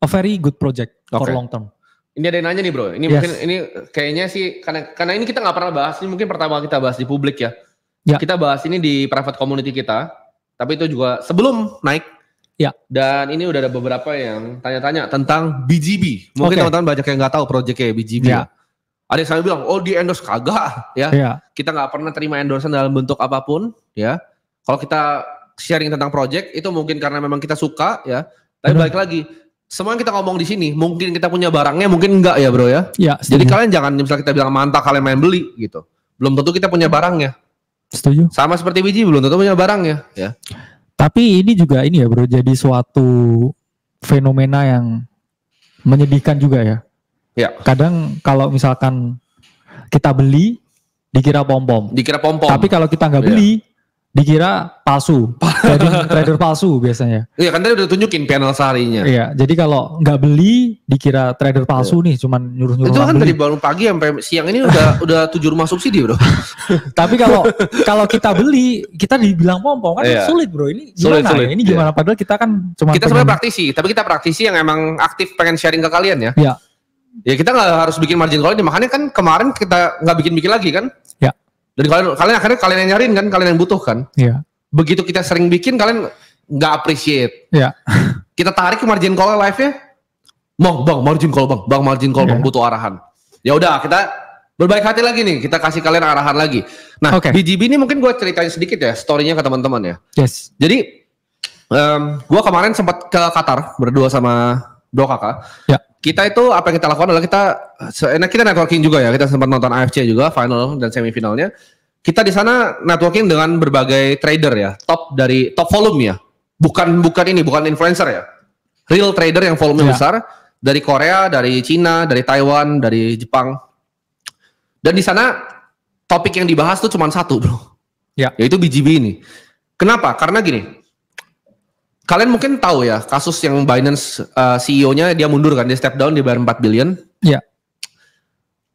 a very good project for Oke. long term. Ini ada yang nanya nih bro, ini Yes. mungkin ini kayaknya sih karena ini kita nggak pernah bahas, ini mungkin pertama kita bahas di publik ya. Ya. Kita bahas ini di private community kita, tapi itu juga sebelum naik. Ya. Dan ini udah ada beberapa yang tanya-tanya tentang BGB. Mungkin Oke. teman-teman banyak yang nggak tahu projectnya BGB. Ya. Ya. Ada yang selalu bilang, oh di endorse kagak ya. Ya. Kita nggak pernah terima endorsement dalam bentuk apapun ya. Kalau kita sharing tentang project itu mungkin karena memang kita suka ya. Tapi Benar. balik lagi, semua yang kita ngomong di sini, mungkin kita punya barangnya, mungkin enggak ya bro ya. Ya, Jadi setuju. kalian jangan misalnya kita bilang mantap kalian main beli gitu. Belum tentu kita punya barangnya. Setuju. Sama seperti biji belum tentu punya barangnya ya. Tapi ini juga ini ya bro, jadi suatu fenomena yang menyedihkan juga ya. Ya. Kadang kalau misalkan kita beli, dikira pom-pom. Dikira pom-pom. Tapi kalau kita nggak Iya. beli, dikira palsu. trader palsu biasanya. Iya kan tadi udah tunjukin panel seharinya. Iya, jadi kalau nggak beli, dikira trader palsu nih, cuman nyuruh-nyuruh Itu orang kan beli. dari bangun pagi sampai siang ini udah 7 rumah subsidi bro. Tapi kalau kita beli, kita dibilang pom-pom kan Iya. sulit bro. Ini gimana Sulit, ya? Ini gimana? Padahal kita kan cuma Kita sebenarnya praktisi, tapi kita praktisi yang emang aktif pengen sharing ke kalian ya. Iya. Ya kita nggak harus bikin margin call ini, makanya kan kemarin kita nggak bikin lagi kan. Ya. Dan kalian akhirnya kalian yang nyariin kan, kalian yang butuh kan. Iya. Begitu kita sering bikin kalian nggak appreciate. Iya. Kita tarik ke margin call live-nya. Bang margin call bang margin call bang, Iya. butuh arahan. Ya udah kita berbaik hati lagi nih, kita kasih kalian arahan lagi. Nah, Oke. BGB ini mungkin gue ceritain sedikit ya story-nya ke teman-teman ya. Yes. Jadi gue kemarin sempat ke Qatar berdua sama Bro Kakak. Ya. Kita itu apa yang kita lakukan adalah kita networking juga ya. Kita sempat nonton AFC juga final dan semifinalnya. Kita di sana networking dengan berbagai trader ya, top volume ya. Bukan influencer ya. Real trader yang volume Ya. besar dari Korea, dari Cina, dari Taiwan, dari Jepang. Dan di sana topik yang dibahas tuh cuma satu, Bro. Ya. Yaitu BGB ini. Kenapa? Karena gini. Kalian mungkin tahu ya, kasus yang Binance CEO-nya dia mundur kan, dia step down, dia bayar 4 billion. Iya.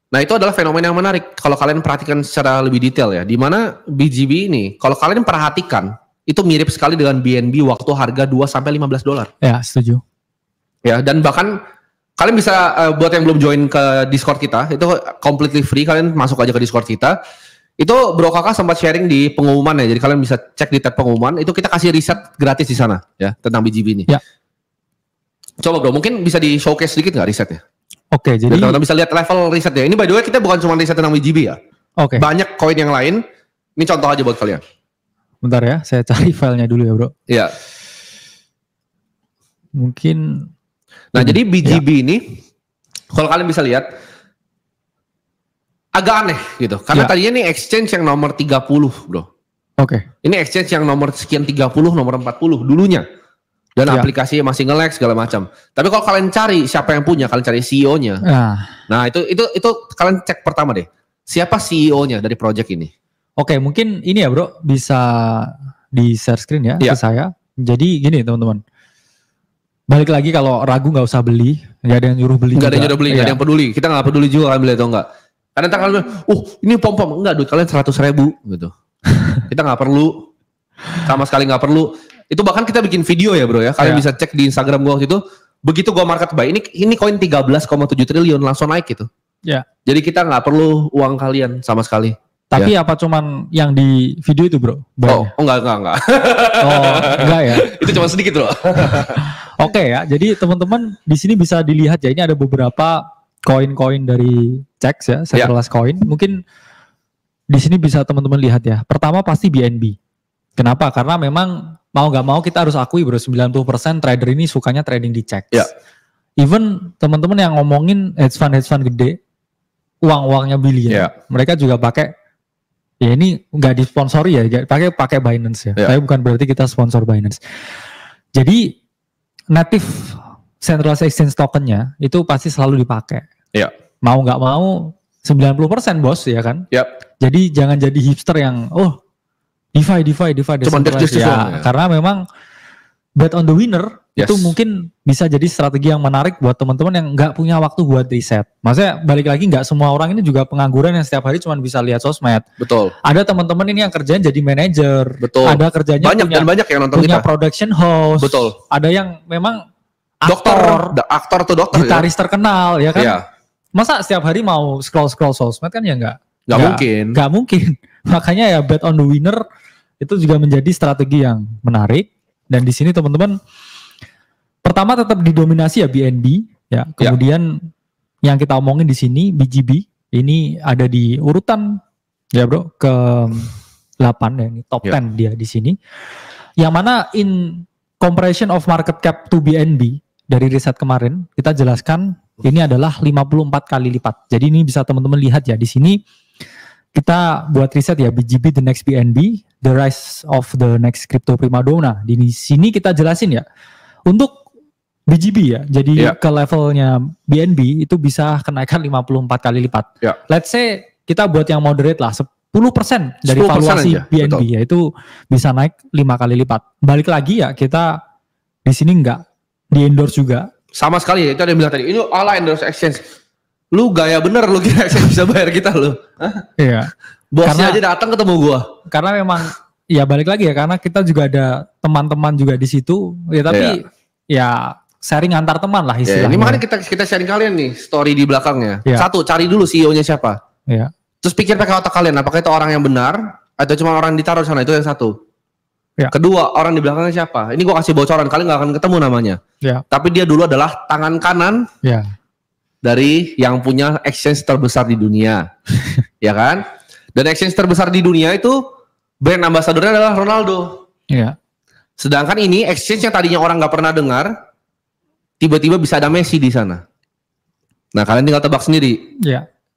Nah itu adalah fenomena yang menarik kalau kalian perhatikan secara lebih detail ya. Di mana BGB ini, kalau kalian perhatikan, itu mirip sekali dengan BNB waktu harga 2-15 $. Ya, setuju. Ya, dan bahkan kalian bisa buat yang belum join ke Discord kita, itu completely free, kalian masuk aja ke Discord kita. Itu Bro Kakak sempat sharing di pengumuman ya, jadi kalian bisa cek di tab pengumuman, itu kita kasih riset gratis di sana ya, tentang BGB ini. Ya. Coba Bro, mungkin bisa di showcase sedikit nggak risetnya? Oke, Jadi jadi teman-teman bisa lihat level risetnya. Ini by the way kita bukan cuma riset tentang BGB ya. oke. Banyak koin yang lain. Ini contoh aja buat kalian. Bentar ya, saya cari filenya dulu ya, Bro. Iya. Mungkin Nah, jadi BGB ini kalau kalian bisa lihat agak aneh gitu. Karena Ya. tadinya nih exchange yang nomor 30, Bro. oke. Ini exchange yang nomor sekian 30, nomor 40 dulunya. Dan Ya. aplikasinya masih nge-lag segala macam. Tapi kalau kalian cari siapa yang punya, kalian cari CEO-nya. Nah, Nah, itu kalian cek pertama deh. Siapa CEO-nya dari project ini? oke, mungkin ini ya, Bro, bisa di share screen ya Iya. ke saya. Jadi gini, teman-teman. Balik lagi kalau ragu nggak usah beli, nggak ada yang nyuruh beli. Enggak ada yang juga. nyuruh beli, enggak ada Iya. yang peduli. Kita nggak peduli juga kalian beli atau enggak. Karena ntar kalian bilang, ini pom-pom. Enggak, duit kalian 100.000 gitu. Kita nggak perlu. Sama sekali nggak perlu. Itu bahkan kita bikin video ya bro ya. Kalian Iya. bisa cek di Instagram gua waktu itu. Begitu gua market buy, ini koin 13,7 triliun langsung naik gitu. Ya. Jadi kita nggak perlu uang kalian sama sekali. Tapi apa cuman yang di video itu, Bro? Oh, enggak. Oh, enggak ya. Itu cuma sedikit bro. Oke ya, jadi teman-teman di sini bisa dilihat ya, ini ada beberapa koin-koin dari CEX ya, centralized coin. Mungkin di sini bisa teman-teman lihat ya. Pertama pasti BNB. Kenapa? Karena memang mau nggak mau kita harus akui bro, 90% trader ini sukanya trading di CEX. Ya. Even teman-teman yang ngomongin hedge fund gede, uang-uangnya bilion, Ya. mereka juga pakai. Ya ini nggak disponsori ya, pakai Binance ya. Ya. Tapi bukan berarti kita sponsor Binance. Jadi native centralized exchange tokennya itu pasti selalu dipakai. Iya. Mau nggak mau 90% bos ya kan. Yap. Jadi jangan jadi hipster yang DeFi Cuman decentralized just ya. Karena memang bet on the winner Yes. itu mungkin bisa jadi strategi yang menarik buat teman-teman yang nggak punya waktu buat riset. Maksudnya balik lagi nggak semua orang ini juga pengangguran yang setiap hari cuma bisa lihat sosmed. Betul. Ada teman-teman ini yang kerjaan jadi manajer. Betul. Ada kerjanya Banyak yang nonton punya kita. production house. Betul. Ada yang memang aktor atau dokter gitaris terkenal ya kan. Iya. Masa setiap hari mau scroll sosmed kan ya nggak mungkin. Nggak mungkin. Makanya ya bet on the winner itu juga menjadi strategi yang menarik. Dan di sini teman-teman pertama tetap didominasi ya BNB ya. Kemudian yang kita omongin di sini BGB ini ada di urutan ya bro ke 8 ya, ini top 10 dia di sini. Yang mana in comparison of market cap to BNB dari riset kemarin kita jelaskan ini adalah 54 kali lipat. Jadi ini bisa teman-teman lihat ya di sini kita buat riset ya BGB the next BNB, the rise of the next crypto primadona. Di sini kita jelasin ya untuk BGB ya. Jadi ke levelnya BNB itu bisa kenaikan 54 kali lipat. Let's say kita buat yang moderate lah 10% dari valuasi BNB ya itu bisa naik 5 kali lipat. Balik lagi ya kita di sini enggak di endorse juga. Sama sekali ya, itu ada yang bilang tadi, ini ala endorse exchange. Lu gaya bener lu kira exchange bisa bayar kita lu. Iya. Bosnya aja datang ketemu gua. Karena memang ya balik lagi ya karena kita juga ada teman-teman juga di situ. Ya tapi ya sharing antar teman lah istilahnya. Ini makanya kita sharing kalian nih story di belakangnya. Satu, cari dulu CEO-nya siapa. Terus pikir pakai otak kalian apakah itu orang yang benar atau cuma orang ditaruh di sana, itu yang satu. Kedua, orang di belakangnya siapa? Ini gua kasih bocoran, kalian gak akan ketemu namanya. Tapi dia dulu adalah tangan kanan dari yang punya exchange terbesar di dunia. Ya kan? Dan exchange terbesar di dunia itu brand ambassadornya adalah Ronaldo. Sedangkan ini exchange yang tadinya orang gak pernah dengar, tiba-tiba bisa ada Messi di sana. Nah kalian tinggal tebak sendiri.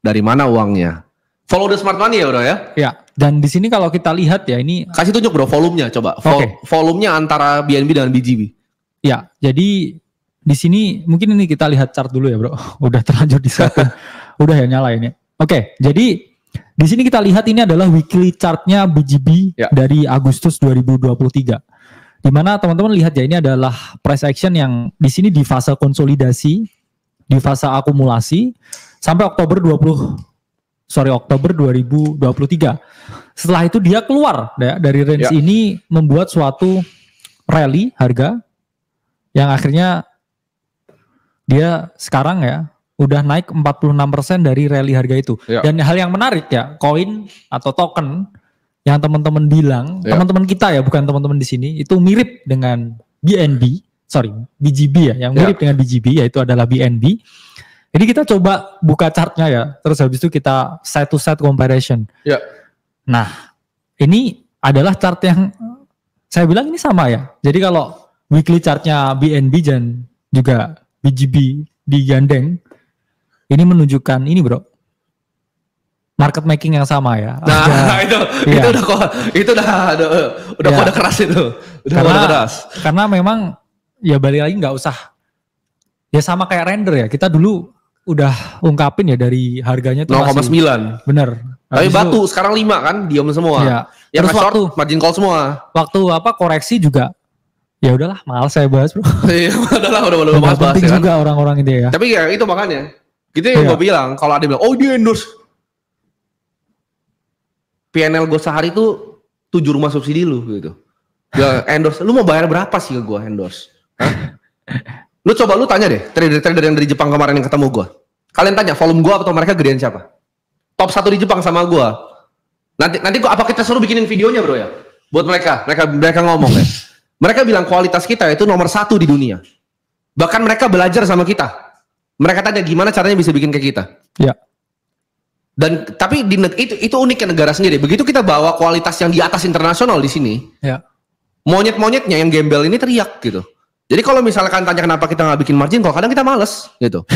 Dari mana uangnya? Follow the smart money ya bro ya? Dan di sini kalau kita lihat ya ini kasih tunjuk bro volumenya coba. Volumenya antara BNB dengan BGB. Ya, jadi di sini mungkin ini kita lihat chart dulu ya bro. Udah terlanjur di setting. Udah ya nyala ini. Oke, jadi di sini kita lihat ini adalah weekly chartnya BGB dari Agustus 2023. Dimana teman-teman lihat ya ini adalah price action yang di sini di fase konsolidasi, di fase akumulasi sampai Oktober 2023. Setelah itu dia keluar ya, dari range ini membuat suatu rally harga yang akhirnya dia sekarang ya udah naik 46% dari rally harga itu. Dan hal yang menarik ya, koin atau token yang teman-teman bilang, teman-teman kita ya bukan teman-teman di sini, itu mirip dengan BGB ya, yang mirip dengan BGB yaitu adalah BNB. Jadi kita coba buka chartnya ya, terus habis itu kita side to side comparison. Nah, ini adalah chart yang saya bilang ini sama ya. Jadi kalau weekly chartnya BNB dan juga BGB digandeng, ini menunjukkan ini bro, market making yang sama ya. Nah itu udah kode keras itu. Karena memang ya balik lagi nggak usah. Ya sama kayak render ya, kita dulu udah ungkapin ya dari harganya tuh 0,9. Bener. Tapi batu sekarang 5 kan, diam semua. Yang short margin call semua. Waktu koreksi juga ya udahlah males saya bahas bro. Iya udah bahas penting ya juga kan? Orang-orang itu ya. Tapi ya itu makanya gitu yang gue bilang, kalau ada yang bilang oh dia endorse PNL gue sehari tuh 7 rumah subsidi lu gitu. Dia endorse, lu mau bayar berapa sih ke gue endorse? Lu tanya deh trader-trader yang dari Jepang kemarin yang ketemu gue. Kalian tanya volume gue atau mereka gedean siapa? Top 1 di Jepang sama gue. Nanti apa kita suruh bikinin videonya bro ya? Buat mereka ngomong ya. Mereka bilang kualitas kita itu nomor 1 di dunia. Bahkan mereka belajar sama kita. Mereka tanya gimana caranya bisa bikin kayak kita. Dan tapi itu uniknya negara sendiri. Begitu kita bawa kualitas yang di atas internasional di sini. Monyet-monyetnya yang gembel ini teriak gitu. Jadi kalau misalkan tanya kenapa kita nggak bikin margin call, kadang kita males gitu.